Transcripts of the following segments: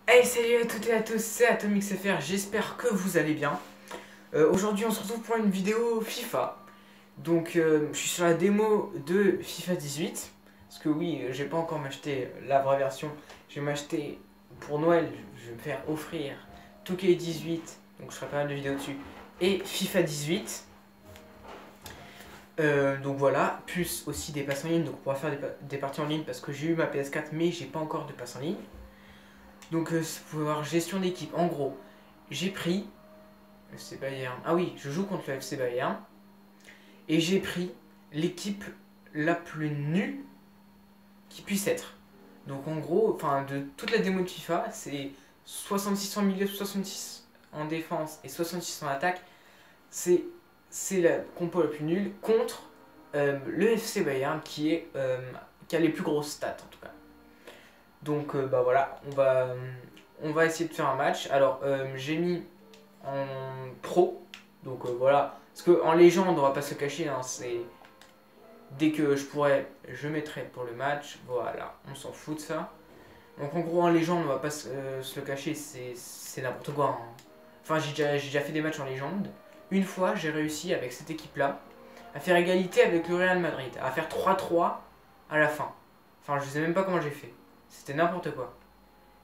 Hey, salut à toutes et à tous, c'est AtomixFR, j'espère que vous allez bien. Aujourd'hui on se retrouve pour une vidéo FIFA. Donc je suis sur la démo de FIFA 18. Parce que oui, j'ai pas encore m'acheter la vraie version. Je vais m'acheter pour Noël, je vais me faire offrir 2K18, donc je ferai pas mal de vidéos dessus. Et FIFA 18. Donc voilà, plus aussi des passes en ligne, donc on pourra faire des parties en ligne parce que j'ai eu ma PS4 mais j'ai pas encore de passe en ligne. Donc pour voir gestion d'équipe, en gros, j'ai pris FC Bayern. Ah oui, je joue contre le FC Bayern. Et j'ai pris l'équipe la plus nulle qui puisse être. Donc en gros, enfin de toute la démo de FIFA, c'est 66 en milieu, 66 en défense et 66 en attaque. C'est la compo la plus nulle contre le FC Bayern qui a les plus grosses stats en tout cas. Donc bah voilà, on va essayer de faire un match. Alors j'ai mis en pro. Donc voilà. Parce qu'en légende, on va pas se cacher, hein, c'est. Dès que je pourrais, je mettrai pour le match. Voilà, on s'en fout de ça. Donc en gros, en légende, on va pas se le cacher, c'est n'importe quoi, hein. Enfin, j'ai déjà fait des matchs en légende. Une fois, j'ai réussi avec cette équipe-là à faire égalité avec le Real Madrid, à faire 3-3 à la fin. Enfin, je sais même pas comment j'ai fait. C'était n'importe quoi.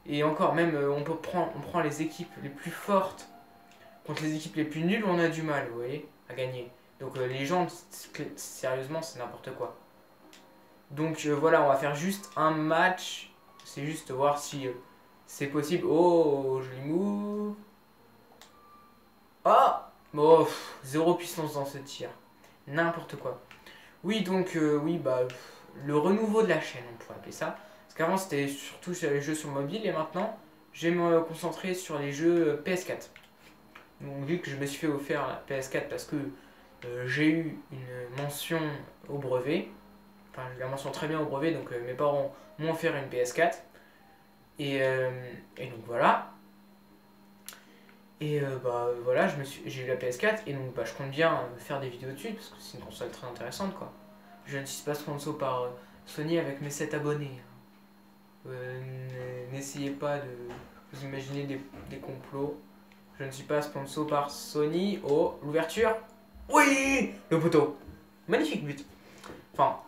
Et encore, même, on prend les équipes les plus fortes contre les équipes les plus nulles, on a du mal, vous voyez, à gagner. Donc les gens, sérieusement, c'est n'importe quoi. Donc voilà, on va faire juste un match. C'est juste voir si c'est possible. Oh, joli move. Oh bon, zéro puissance dans ce tir. N'importe quoi. Oui, donc, oui, bah, le renouveau de la chaîne, on pourrait appeler ça. Parce qu'avant, c'était surtout sur les jeux sur mobile, et maintenant, je vais me concentrer sur les jeux PS4. Donc, vu que je me suis fait offrir la PS4 parce que j'ai eu une mention au brevet, enfin j'ai eu la mention très bien au brevet, donc mes parents m'ont offert une PS4. Et donc voilà. Et bah voilà, j'ai eu la PS4 et donc bah, je compte bien faire des vidéos dessus parce que c'est une console très intéressante quoi. Je ne suis pas sponsor par Sony avec mes 7 abonnés. N'essayez pas de vous imaginer des complots. Je ne suis pas sponsor par Sony. Oh, l'ouverture. Oui, le poteau. Magnifique but. Enfin,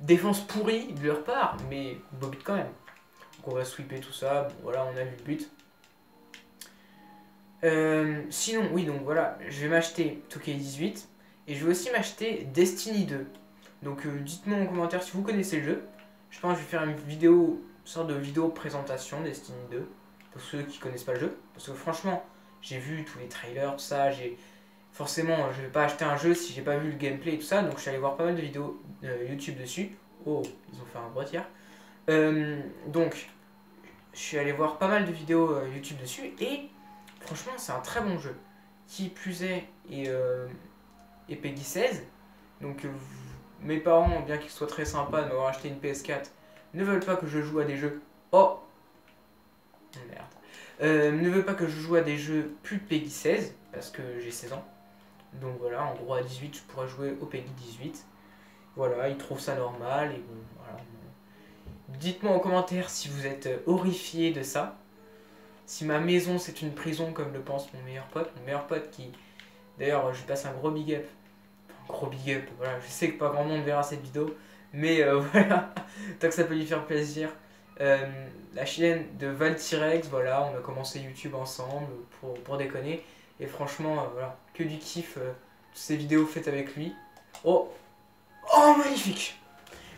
défense pourrie de leur part, mais beau but quand même. Donc on va sweeper tout ça. Bon, voilà, on a vu le but. Sinon, oui, donc voilà, je vais m'acheter 2K18 et je vais aussi m'acheter Destiny 2. Donc dites-moi en commentaire si vous connaissez le jeu. Je pense que je vais faire une vidéo, une sorte de vidéo présentation Destiny 2 pour ceux qui connaissent pas le jeu. Parce que franchement, j'ai vu tous les trailers, tout ça, forcément, je vais pas acheter un jeu si j'ai pas vu le gameplay et tout ça, donc je suis allé voir pas mal de vidéos YouTube dessus. Oh, ils ont fait un brettière. Donc, je suis allé voir pas mal de vidéos YouTube dessus et franchement, c'est un très bon jeu. Qui plus est, et Peggy 16. Donc, mes parents, bien qu'ils soient très sympas de m'avoir acheté une PS4, ne veulent pas que je joue à des jeux. Oh merde. Ne veulent pas que je joue à des jeux plus de Peggy 16 parce que j'ai 16 ans. Donc voilà, en gros à 18, je pourrais jouer au Peggy 18. Voilà, ils trouvent ça normal et bon, voilà. Dites-moi en commentaire si vous êtes horrifié de ça. Si ma maison c'est une prison comme le pense mon meilleur pote. Mon meilleur pote qui, d'ailleurs, je lui passe un gros big up. Un gros big up, voilà, je sais que pas grand monde verra cette vidéo. Mais voilà, tant que ça peut lui faire plaisir. La chaîne de Valtirex, voilà, on a commencé YouTube ensemble pour déconner. Et franchement, voilà, que du kiff, toutes ces vidéos faites avec lui. Oh, oh magnifique.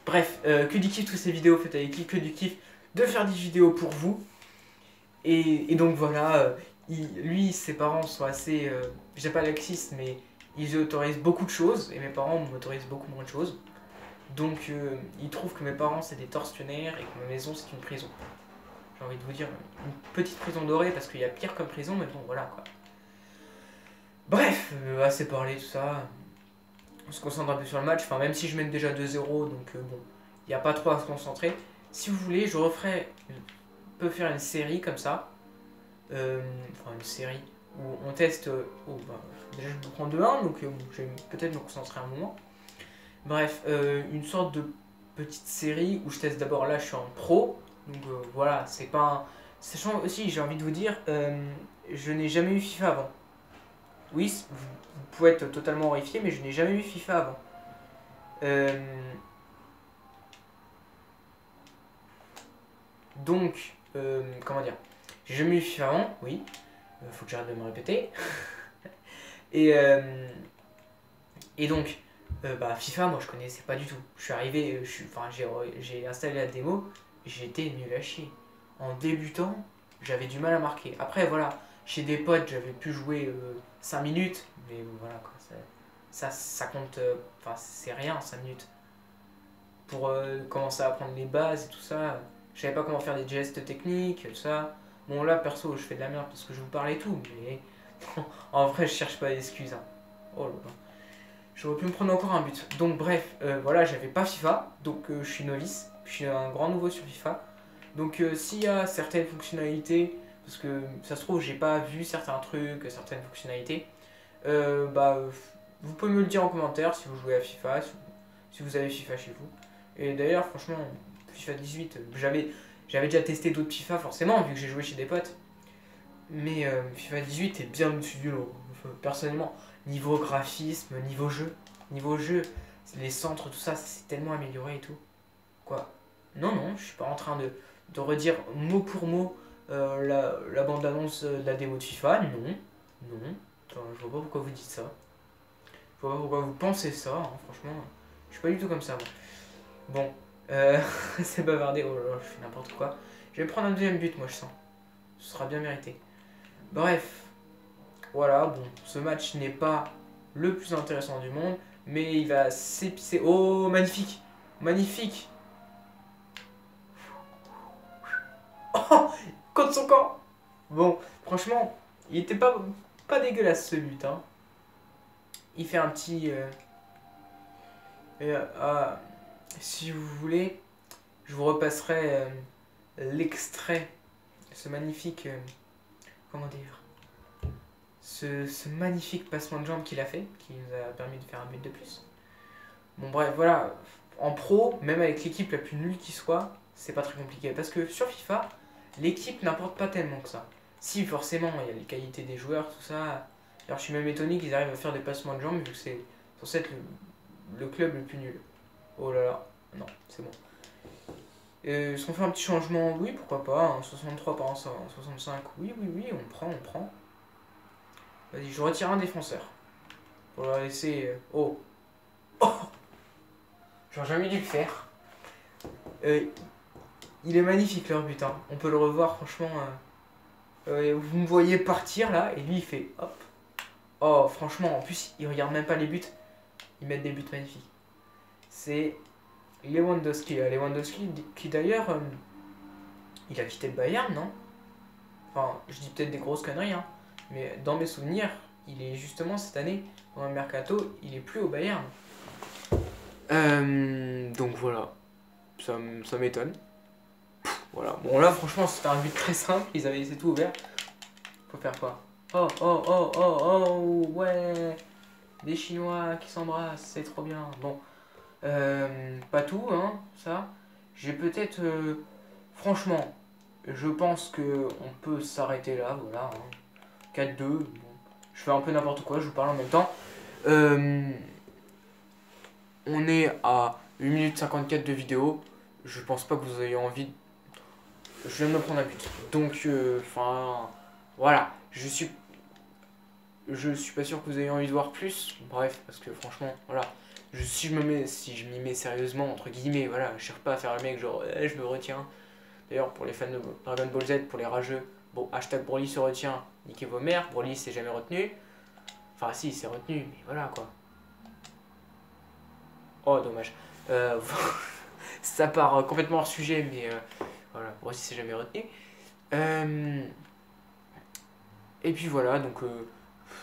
Bref, que du kiff toutes ces vidéos faites avec lui, que du kiff de faire des vidéos pour vous. Et donc voilà, lui, ses parents sont assez, je dis pas laxistes, mais ils autorisent beaucoup de choses, et mes parents m'autorisent beaucoup moins de choses. Donc ils trouvent que mes parents c'est des tortionnaires et que ma maison c'est une prison. J'ai envie de vous dire, une petite prison dorée parce qu'il y a pire comme prison, mais bon voilà quoi. Bref, assez parlé tout ça. On se concentre un peu sur le match, enfin même si je mène déjà 2-0, donc bon, il n'y a pas trop à se concentrer. Si vous voulez, je referai, peut faire une série comme ça, enfin une série où on teste, oh, bah, déjà je me prends 2-1, donc je vais peut-être me concentrer un moment. Bref, une sorte de petite série où je teste d'abord, là je suis en pro, donc voilà, Sachant aussi, j'ai envie de vous dire, je n'ai jamais eu FIFA avant. Oui, vous pouvez être totalement horrifié, mais je n'ai jamais eu FIFA avant. Donc, comment dire, j'ai jamais eu FIFA avant, oui. Faut que j'arrête de me répéter. Et, et donc, bah, FIFA, moi je connaissais pas du tout. Je suis arrivé, j'ai installé la démo, j'étais nul à chier. En débutant, j'avais du mal à marquer. Après, voilà, chez des potes, j'avais pu jouer 5 minutes, mais voilà, quoi, ça compte, enfin, c'est rien, 5 minutes. Pour commencer à apprendre les bases et tout ça, je savais pas comment faire des gestes techniques, tout ça. Bon, là, perso, je fais de la merde parce que je vous parle et tout, mais en vrai, je cherche pas d'excuses. Hein. Oh là là. J'aurais pu me prendre encore un but. Donc bref, voilà, j'avais pas FIFA, donc je suis novice, je suis un grand nouveau sur FIFA. Donc s'il y a certaines fonctionnalités, parce que ça se trouve j'ai pas vu certains trucs, certaines fonctionnalités, bah vous pouvez me le dire en commentaire si vous jouez à FIFA, si vous avez FIFA chez vous. Et d'ailleurs franchement, FIFA 18, j'avais déjà testé d'autres FIFA forcément vu que j'ai joué chez des potes. Mais FIFA 18 est bien au-dessus du lot. Personnellement, niveau graphisme, niveau jeu, les centres, tout ça, c'est tellement amélioré et tout. Quoi? Non, non, je suis pas en train de redire mot pour mot la bande-annonce de la démo de FIFA. Non, non. Enfin, je vois pas pourquoi vous dites ça. Je vois pas pourquoi vous pensez ça, hein, franchement. Je suis pas du tout comme ça, moi. Bon, c'est bavardé. Oh là là, je fais n'importe quoi. Je vais prendre un deuxième but, moi, je sens. Ce sera bien mérité. Bref, voilà, bon, ce match n'est pas le plus intéressant du monde, mais il va s'épicer. Oh, magnifique! Magnifique! Oh! Contre son camp! Bon, franchement, il était pas dégueulasse ce but, hein. Il fait un petit. Ah, si vous voulez, je vous repasserai l'extrait de ce magnifique. Comment dire? Ce magnifique passement de jambe qu'il a fait, qui nous a permis de faire un but de plus. Bon bref, voilà, en pro, même avec l'équipe la plus nulle qui soit, c'est pas très compliqué. Parce que sur FIFA, l'équipe n'importe pas tellement que ça. Si, forcément, il y a les qualités des joueurs, tout ça. Alors je suis même étonné qu'ils arrivent à faire des passements de jambes, vu que c'est censé être le club le plus nul. Oh là là, non, c'est bon. Est-ce qu'on fait un petit changement? Oui, pourquoi pas, hein, 63 par 65, oui, oui, oui, on prend, on prend. Vas-y, je retire un défenseur. Pour leur laisser... Oh! Oh! J'aurais jamais dû le faire. Il est magnifique leur but, hein. On peut le revoir franchement. Vous me voyez partir là, et lui il fait hop. Oh franchement, en plus il regarde même pas les buts. Ils mettent des buts magnifiques. C'est Lewandowski. Lewandowski qui d'ailleurs, il a quitté le Bayern, non? Enfin, je dis peut-être des grosses conneries, hein. Mais dans mes souvenirs, il est justement cette année, dans le mercato, il est plus au Bayern. Donc voilà, ça m'étonne. Voilà, bon là franchement c'était un but très simple, ils avaient laissé tout ouvert. Faut faire quoi? Oh oh oh oh oh ouais. Des Chinois qui s'embrassent, c'est trop bien. Bon, pas tout hein, ça. J'ai peut-être, franchement, je pense que on peut s'arrêter là, voilà. Hein. 4-2, bon. Je fais un peu n'importe quoi, je vous parle en même temps. On est à 1 minute 54 de vidéo. Je pense pas que vous ayez envie de... Je viens de me prendre un but. Donc, enfin, voilà. Je suis pas sûr que vous ayez envie de voir plus. Bref, parce que franchement, voilà. Si je m'y mets sérieusement, entre guillemets, voilà, je cherche pas à faire le mec, genre, je me retiens. D'ailleurs, pour les fans de Dragon Ball Z, pour les rageux, bon, hashtag Broly se retient, niquez vos mères. Broly s'est jamais retenu. Enfin, si, il s'est retenu, mais voilà quoi. Oh, dommage. Ça part complètement hors sujet, mais voilà, Broly s'est jamais retenu. Et puis voilà, donc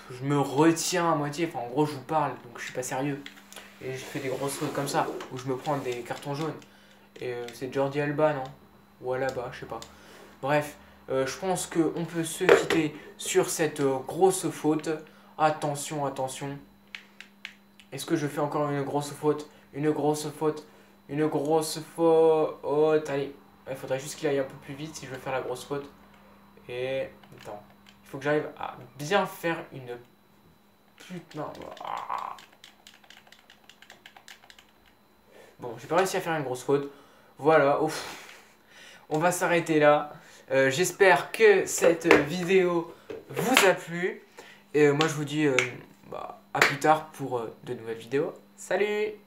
je me retiens à moitié, enfin en gros je vous parle, donc je suis pas sérieux. Et je fais des grosses fautes comme ça, où je me prends des cartons jaunes. Et c'est Jordi Alba, non? Ou Alaba, je sais pas. Bref, je pense qu'on peut se quitter sur cette grosse faute. Attention, attention. Est-ce que je fais encore une grosse faute? Une grosse faute? Une grosse faute? Allez, il faudrait juste qu'il aille un peu plus vite si je veux faire la grosse faute. Et attends, il faut que j'arrive à bien faire une putain. Bon, j'ai pas réussi à faire une grosse faute. Voilà, ouf. On va s'arrêter là. J'espère que cette vidéo vous a plu. Et moi je vous dis à plus tard pour de nouvelles vidéos. Salut!